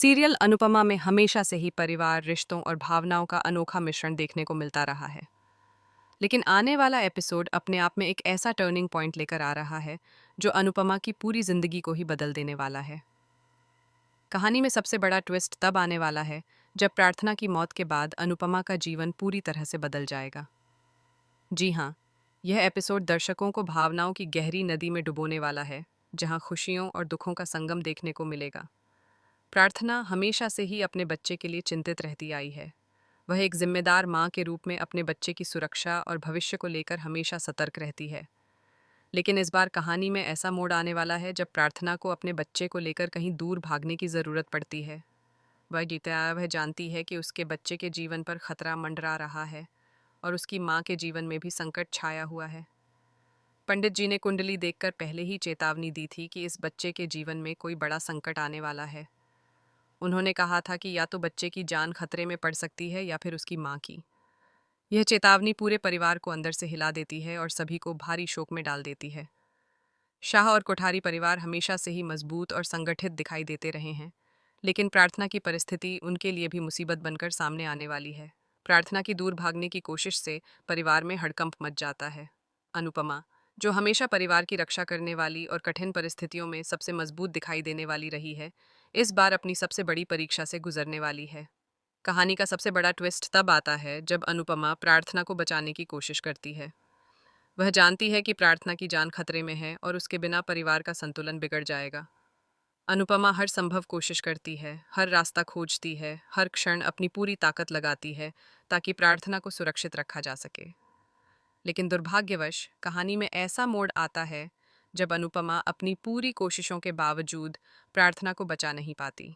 Serial Anupama में हमेशा से ही परिवार, रिश्तों और भावनाओं का अनोखा मिश्रण देखने को मिलता रहा है। लेकिन आने वाला एपिसोड अपने आप में एक ऐसा टर्निंग पॉइंट लेकर आ रहा है जो अनुपमा की पूरी जिंदगी को ही बदल देने वाला है। कहानी में सबसे बड़ा ट्विस्ट तब आने वाला है जब प्रार्थना की मौत के बाद अनुपमा का जीवन पूरी तरह से बदल जाएगा। जी हाँ, यह एपिसोड दर्शकों को भावनाओं की गहरी नदी में डुबोने वाला है, जहाँ खुशियों और दुखों का संगम देखने को मिलेगा। प्रार्थना हमेशा से ही अपने बच्चे के लिए चिंतित रहती आई है। वह एक जिम्मेदार माँ के रूप में अपने बच्चे की सुरक्षा और भविष्य को लेकर हमेशा सतर्क रहती है। लेकिन इस बार कहानी में ऐसा मोड़ आने वाला है जब प्रार्थना को अपने बच्चे को लेकर कहीं दूर भागने की ज़रूरत पड़ती है। वह जानती है कि उसके बच्चे के जीवन पर खतरा मंडरा रहा है और उसकी माँ के जीवन में भी संकट छाया हुआ है। पंडित जी ने कुंडली देखकर पहले ही चेतावनी दी थी कि इस बच्चे के जीवन में कोई बड़ा संकट आने वाला है। उन्होंने कहा था कि या तो बच्चे की जान खतरे में पड़ सकती है या फिर उसकी माँ की। यह चेतावनी पूरे परिवार को अंदर से हिला देती है और सभी को भारी शोक में डाल देती है। शाह और कोठारी परिवार हमेशा से ही मजबूत और संगठित दिखाई देते रहे हैं, लेकिन प्रार्थना की परिस्थिति उनके लिए भी मुसीबत बनकर सामने आने वाली है। प्रार्थना की दूर भागने की कोशिश से परिवार में हड़कंप मच जाता है। अनुपमा, जो हमेशा परिवार की रक्षा करने वाली और कठिन परिस्थितियों में सबसे मजबूत दिखाई देने वाली रही है, इस बार अपनी सबसे बड़ी परीक्षा से गुजरने वाली है। कहानी का सबसे बड़ा ट्विस्ट तब आता है जब अनुपमा प्रार्थना को बचाने की कोशिश करती है। वह जानती है कि प्रार्थना की जान खतरे में है और उसके बिना परिवार का संतुलन बिगड़ जाएगा। अनुपमा हर संभव कोशिश करती है, हर रास्ता खोजती है, हर क्षण अपनी पूरी ताकत लगाती है ताकि प्रार्थना को सुरक्षित रखा जा सके। लेकिन दुर्भाग्यवश कहानी में ऐसा मोड़ आता है जब अनुपमा अपनी पूरी कोशिशों के बावजूद प्रार्थना को बचा नहीं पाती।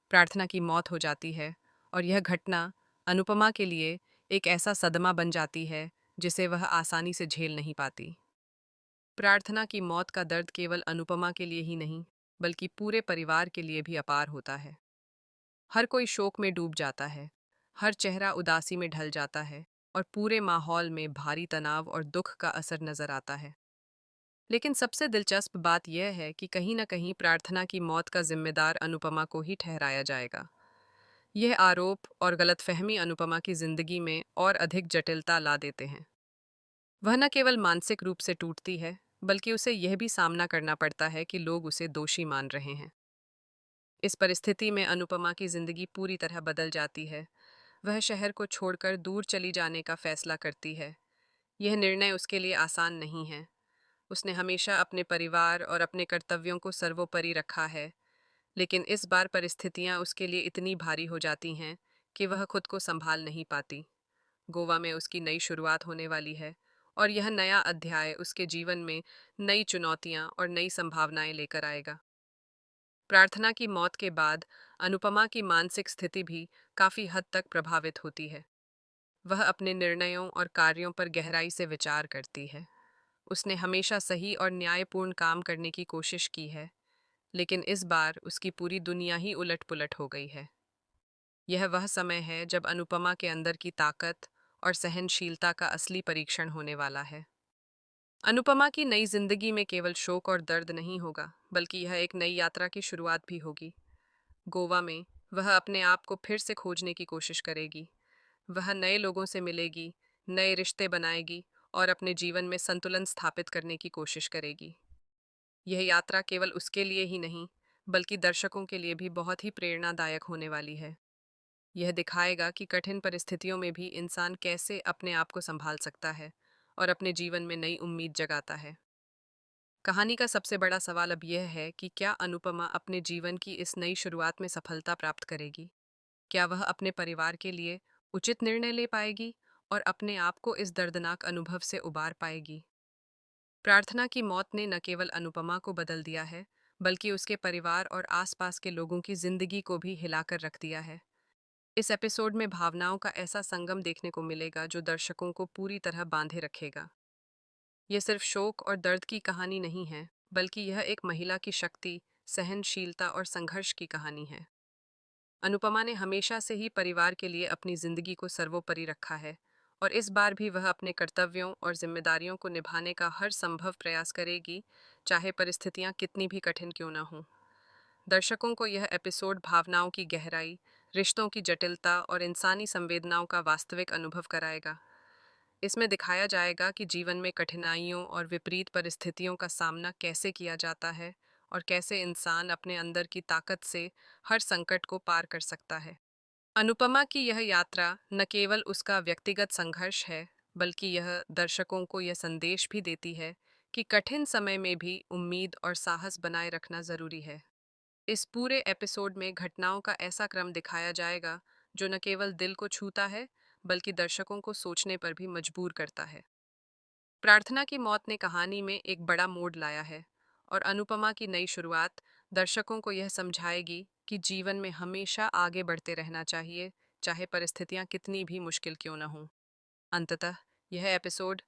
प्रार्थना की मौत हो जाती है और यह घटना अनुपमा के लिए एक ऐसा सदमा बन जाती है जिसे वह आसानी से झेल नहीं पाती। प्रार्थना की मौत का दर्द केवल अनुपमा के लिए ही नहीं, बल्कि पूरे परिवार के लिए भी अपार होता है। हर कोई शोक में डूब जाता है, हर चेहरा उदासी में ढल जाता है और पूरे माहौल में भारी तनाव और दुख का असर नजर आता है। लेकिन सबसे दिलचस्प बात यह है कि कहीं न कहीं प्रार्थना की मौत का जिम्मेदार अनुपमा को ही ठहराया जाएगा। यह आरोप और गलतफहमी अनुपमा की जिंदगी में और अधिक जटिलता ला देते हैं। वह न केवल मानसिक रूप से टूटती है, बल्कि उसे यह भी सामना करना पड़ता है कि लोग उसे दोषी मान रहे हैं। इस परिस्थिति में अनुपमा की जिंदगी पूरी तरह बदल जाती है। वह शहर को छोड़कर दूर चली जाने का फैसला करती है। यह निर्णय उसके लिए आसान नहीं है। उसने हमेशा अपने परिवार और अपने कर्तव्यों को सर्वोपरि रखा है, लेकिन इस बार परिस्थितियां उसके लिए इतनी भारी हो जाती हैं कि वह खुद को संभाल नहीं पाती। गोवा में उसकी नई शुरुआत होने वाली है और यह नया अध्याय उसके जीवन में नई चुनौतियां और नई संभावनाएं लेकर आएगा। प्रार्थना की मौत के बाद अनुपमा की मानसिक स्थिति भी काफी हद तक प्रभावित होती है। वह अपने निर्णयों और कार्यों पर गहराई से विचार करती है। उसने हमेशा सही और न्यायपूर्ण काम करने की कोशिश की है, लेकिन इस बार उसकी पूरी दुनिया ही उलट-पुलट हो गई है। यह वह समय है जब अनुपमा के अंदर की ताकत और सहनशीलता का असली परीक्षण होने वाला है। अनुपमा की नई जिंदगी में केवल शोक और दर्द नहीं होगा, बल्कि यह एक नई यात्रा की शुरुआत भी होगी। गोवा में वह अपने आप को फिर से खोजने की कोशिश करेगी। वह नए लोगों से मिलेगी, नए रिश्ते बनाएगी और अपने जीवन में संतुलन स्थापित करने की कोशिश करेगी। यह यात्रा केवल उसके लिए ही नहीं, बल्कि दर्शकों के लिए भी बहुत ही प्रेरणादायक होने वाली है। यह दिखाएगा कि कठिन परिस्थितियों में भी इंसान कैसे अपने आप को संभाल सकता है और अपने जीवन में नई उम्मीद जगाता है। कहानी का सबसे बड़ा सवाल अब यह है कि क्या अनुपमा अपने जीवन की इस नई शुरुआत में सफलता प्राप्त करेगी? क्या वह अपने परिवार के लिए उचित निर्णय ले पाएगी और अपने आप को इस दर्दनाक अनुभव से उबार पाएगी? प्रार्थना की मौत ने न केवल अनुपमा को बदल दिया है, बल्कि उसके परिवार और आसपास के लोगों की जिंदगी को भी हिलाकर रख दिया है। इस एपिसोड में भावनाओं का ऐसा संगम देखने को मिलेगा जो दर्शकों को पूरी तरह बांधे रखेगा। यह सिर्फ शोक और दर्द की कहानी नहीं है, बल्कि यह एक महिला की शक्ति, सहनशीलता और संघर्ष की कहानी है। अनुपमा ने हमेशा से ही परिवार के लिए अपनी जिंदगी को सर्वोपरि रखा है और इस बार भी वह अपने कर्तव्यों और जिम्मेदारियों को निभाने का हर संभव प्रयास करेगी, चाहे परिस्थितियां कितनी भी कठिन क्यों न हों। दर्शकों को यह एपिसोड भावनाओं की गहराई, रिश्तों की जटिलता और इंसानी संवेदनाओं का वास्तविक अनुभव कराएगा। इसमें दिखाया जाएगा कि जीवन में कठिनाइयों और विपरीत परिस्थितियों का सामना कैसे किया जाता है और कैसे इंसान अपने अंदर की ताकत से हर संकट को पार कर सकता है। अनुपमा की यह यात्रा न केवल उसका व्यक्तिगत संघर्ष है, बल्कि यह दर्शकों को यह संदेश भी देती है कि कठिन समय में भी उम्मीद और साहस बनाए रखना जरूरी है। इस पूरे एपिसोड में घटनाओं का ऐसा क्रम दिखाया जाएगा जो न केवल दिल को छूता है, बल्कि दर्शकों को सोचने पर भी मजबूर करता है। प्रार्थना की मौत ने कहानी में एक बड़ा मोड़ लाया है, और अनुपमा की नई शुरुआत दर्शकों को यह समझाएगी कि जीवन में हमेशा आगे बढ़ते रहना चाहिए, चाहे परिस्थितियां कितनी भी मुश्किल क्यों न हों। अंततः यह एपिसोड